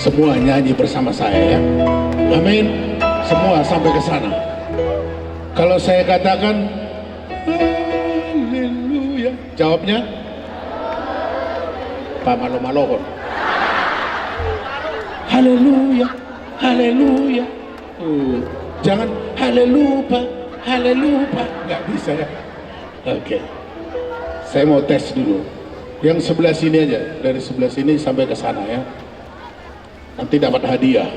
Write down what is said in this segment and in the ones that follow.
Semua nyanyi bersama saya ya. Amin. Semua sampai ke sana. Kalau saya katakan haleluya, jawabnya Pak Malo-malo. Haleluya, haleluya. Jangan haleluya, haleluya. Nggak bisa ya. Oke. Saya mau tes dulu. Yang sebelah sini aja, dari sebelah sini sampai ke sana ya. Nanti dapat hadiah.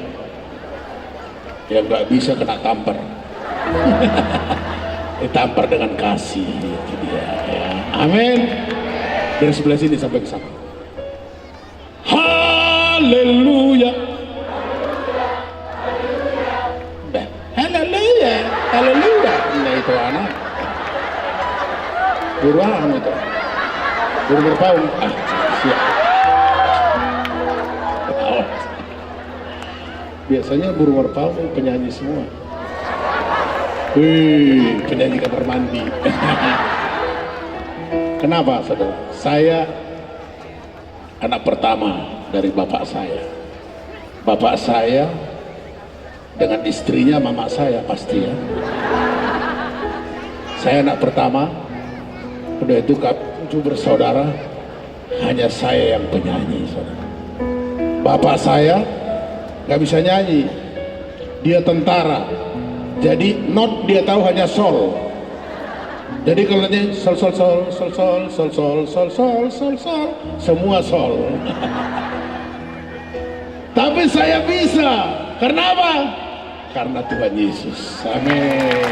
Yang nggak bisa kena tampar. Ditampar dengan kasih. Itu dia, ya. Amin. Dari sebelah sini sampai ke sana. Haleluya. Haleluya. Haleluya. Nah itu anak. Buruan itu. Buru berpaung. Siap. Biasanya buru berpaung penyanyi semua. Wih, penyanyi kamar mandi. Kenapa, saudara? Saya anak pertama dari bapak saya. Bapak saya dengan istrinya mama saya pasti ya. Saya anak pertama. Udah itu tujuh bersaudara, hanya saya yang penyanyi, saudara. Bapak saya nggak bisa nyanyi, dia tentara. Jadi not dia tahu hanya sol. Jadi kalau nyanyi sol sol sol sol sol sol sol sol sol sol sol, semua sol. Tapi saya bisa. Karena apa? Karena Tuhan Yesus. Amin.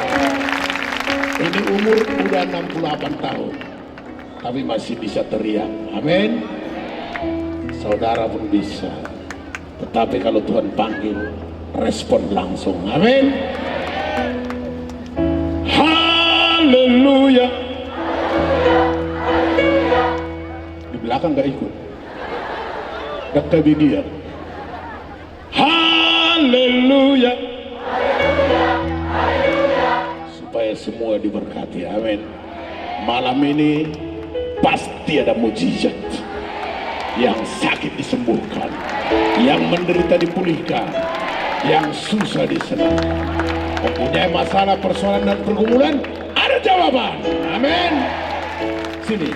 Ini umur udah 68 tahun, tapi masih bisa teriak. Amin. Saudara pun bisa. Tetapi kalau Tuhan panggil, respon langsung. Amin. Haleluya. Di belakang gak ikut. Dekat dia. Haleluya. Supaya semua diberkati. Amin. Malam ini pasti ada mujizat. Yang sakit disembuhkan, yang menderita dipulihkan, yang susah disenangkan. Mempunyai masalah, persoalan dan pergumulan, ada jawaban. Amin. Sini.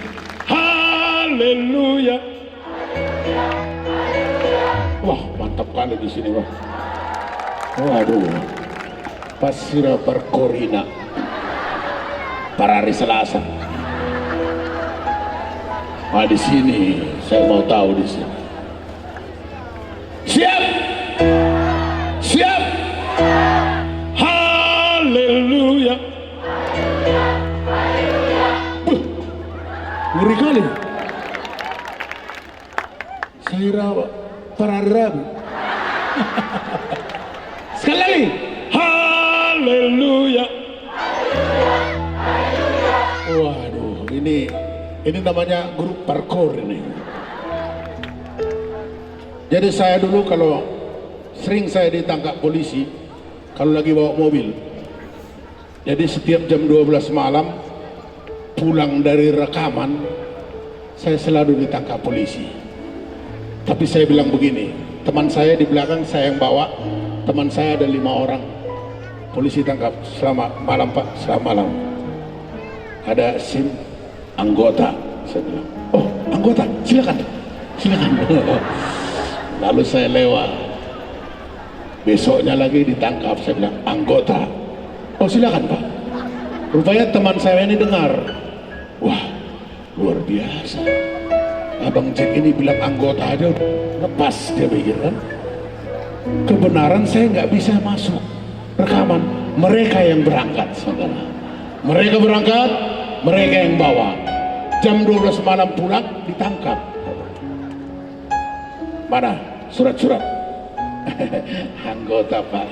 Haleluya. Wah, mantap kali di sini, Bang. Waduh. Pasira Perkorina. Para hari Selasa. Nah, di sini saya mau tahu di sini. Siap? Siap? Haleluya. Ngeri kali. Saya rawat para Rabu. Sekali lagi. Haleluya. Waduh, ini namanya grup parkour ini. Jadi saya dulu kalau sering saya ditangkap polisi kalau lagi bawa mobil. Jadi setiap jam 12 malam pulang dari rekaman saya selalu ditangkap polisi. Tapi saya bilang begini, teman saya di belakang saya yang bawa, teman saya ada 5 orang. Polisi tangkap, selamat malam Pak, selamat malam. Ada SIM anggota. Saya bilang, oh anggota, silakan, silakan. Lalu saya lewat. Besoknya lagi ditangkap, saya bilang anggota. Oh silakan Pak. Rupanya teman saya ini dengar. Wah luar biasa. Abang Jack ini bilang anggota aja lepas, dia pikir kan. Kebenaran saya nggak bisa masuk rekaman. Mereka yang berangkat, saudara. Mereka berangkat, mereka yang bawa. Jam 12 malam pulang ditangkap. Mana surat-surat? Anggota Pak.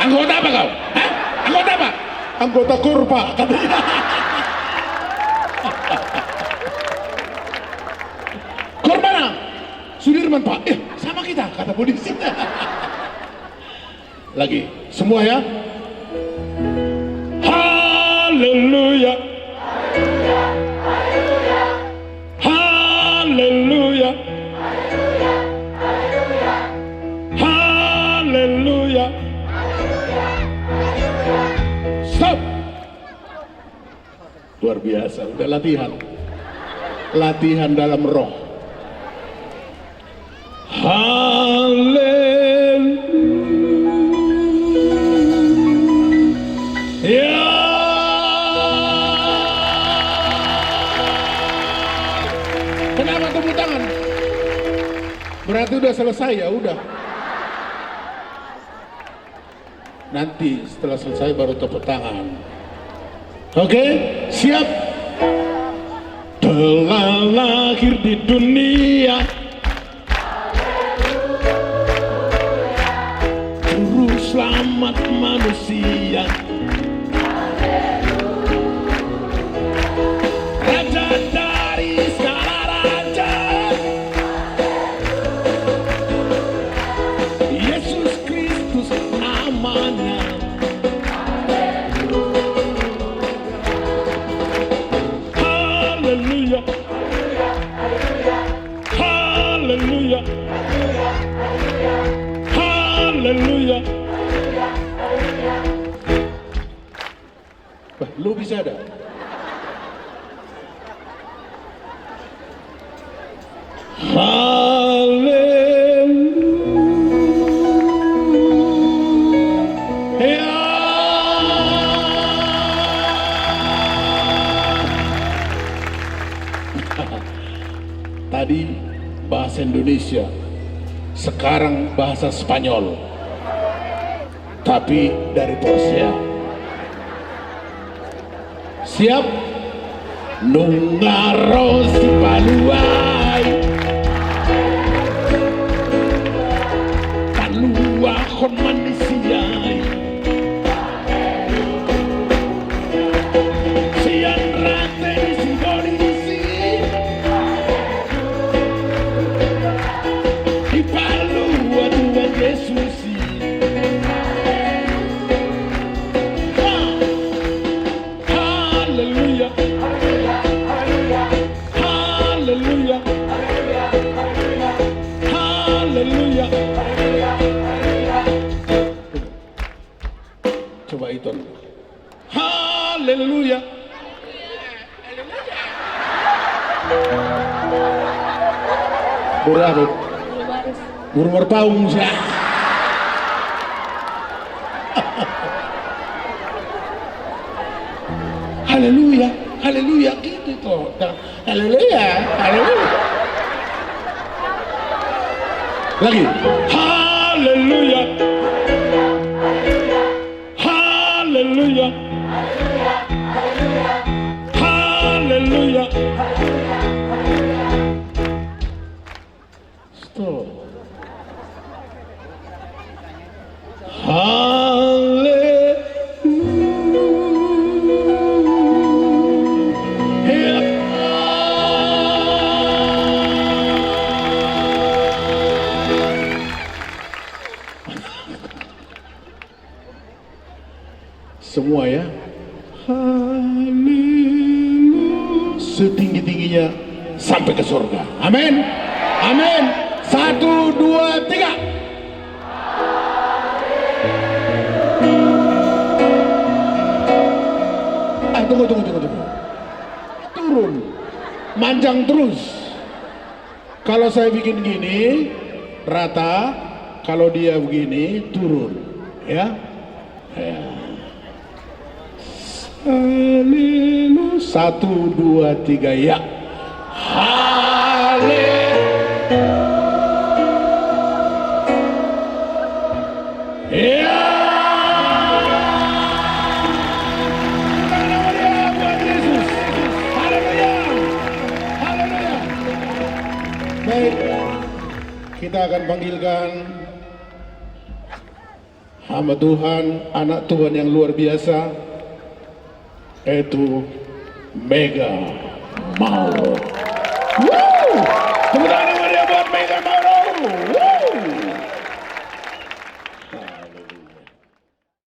Anggota apa kau? Hah? Anggota apa? Anggota Kurpa katanya. Kor mana? Sudirman Pak. Sama kita kata polisi. Lagi semua ya. Haleluya. Haleluya. luar biasa. Udah latihan dalam roh. Haleluya. Kenapa tepuk tangan? Berarti udah selesai ya, udah. Nanti setelah selesai baru tepuk tangan. Oke, siap? Telah lahir di dunia Juru selamat manusia, Raja dari segala raja, Yesus Kristus namanya. Haleluya, haleluya, haleluya. Lu bisa ada? Haleluya. Tadi bahasa Indonesia, sekarang bahasa Spanyol, tapi dari Persea. Siap? Nungaro si paluai, palua kon manisiai, sian rate si bonisi, di palua Tuhan Yesus. Haleluya, haleluya, haleluya. Coba itu. Haleluya. Berapa? Burung paung sih. Haleluya, haleluya gitu toh. Haleluya, haleluya. Lagi. Haleluya. Haleluya. Haleluya. Stop. Semua ya. Haleluya. Setinggi-tingginya sampai ke surga. Amin. Amin. 1, 2, 3. Tunggu. Turun. Manjang terus. Kalau saya bikin gini rata, kalau dia begini turun. Ya. Haleluya. 1, 2, 3 ya. Haleluya. Baik, kita akan panggilkan hamba Tuhan, anak Tuhan yang luar biasa, yaitu Mega Mau. Tepuk tangan.